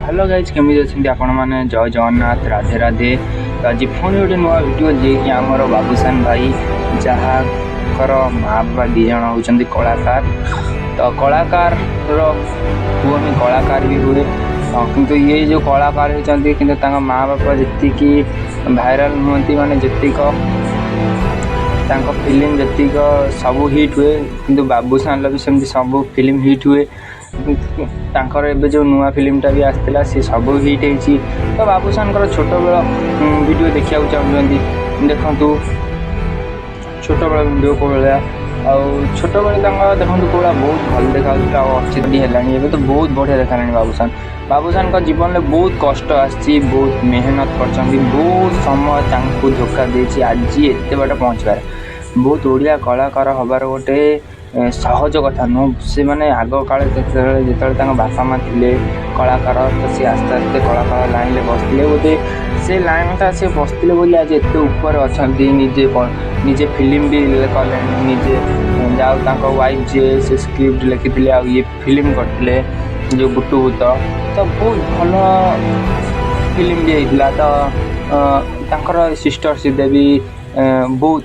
Hello guys केमी अच्छे आपण मैंने जय जगन्नाथ राधे राधे। तो आज पुणी गोटे नुआ भिड जी कि आमर बाबूसान भाई जहाँ माँ बापा दी जन होती कलाकार। तो कलाकार पुओ ही कलाकार भी हुए किंतु ये जो कलाकार होती कि माँ बापा जी भाइराल नुहति माने जी फिल्म जी सब हिट हुए किंतु बाबूसान भी सेमती सब फिल्म हिट हुए। तांकर एबे जो नुआ फिल्मटा भी आसला सी सब हिट होती। तो बाबूसान छोट बेल वीडियो देखा चाहते देखु छोट बेल वीडियो को भाया छोट बेले देखते कौड़ा बहुत भल देखा अच्छी है तो बहुत बढ़िया देखा बाबूसान। बाबूसान जीवन में बहुत कष्ट आसी बहुत मेहनत कर बहुत समय धोखा देती आज एत बाट पहुँचबार बहुत ओडिया कलाकार हबार गोटे सहज कथा नुह से मैंने आग काल जो बापा माँ थे कलाकार तो सी आस्ते आस्ते कलाकार लाइन में बसते बोधे से लाइन टा सी बसते बोली आज एत ऊपर अच्छा निजे निजे फिल्म भी कले निजे जाओ वाइफ जी से स्क्रिप्ट लिखी ये फिल्म करते जो बुटु भूत तो बहुत भल फिल्म भी होता। तो सिस्टर सीधे भी बहुत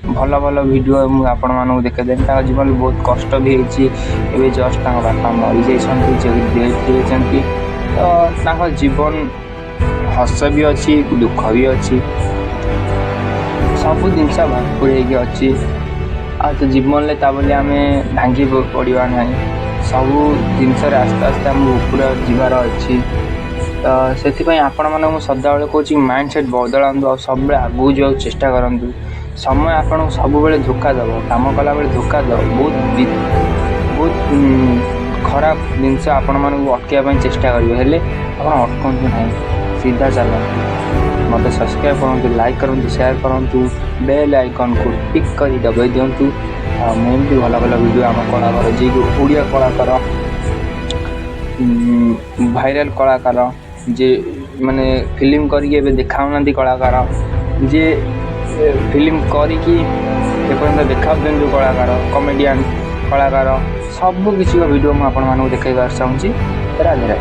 भल भल वीडियो आपण मानक देखेदेन जीवन में बहुत कष्ट भी होती जस्ट बापा मरी जाती तो जीवन हस भी अच्छी दुख भी अच्छी सब जिनस भरपूर होगी तो जीवन में बोली आम भांगी पड़ा ना सब जिनस आस्ते आस्ते आम ऊपर जीवार अच्छी। तो से आपण मैंने सदा कहूँ माइंड सेट बदलातु सब आगू जा चेष्टा करूँ। समय आपन सब बेले धोखा दब कम कला बेले धोखा दब बहुत खराब जिनस आपण मानक अटकाई चेष्टा करेंगे आप अटकु ना सीधा चलते मत सब्सक्राइब करूँ लाइक करूँ शेयर करूँ बेल आइकन को टिक कर दबाई दिंतु मुझे भल भल वीडियो आम कलाकार जी ओडिया कलाकार भाइराल कलाकार जे माने फिल्म करके देखा कलाकार जे फिल्म करिकी देखा जो कलाकार कॉमेडियन कलाकार सब किसी वीडियो मुझे देखा चाहूँगी। राधे राधे।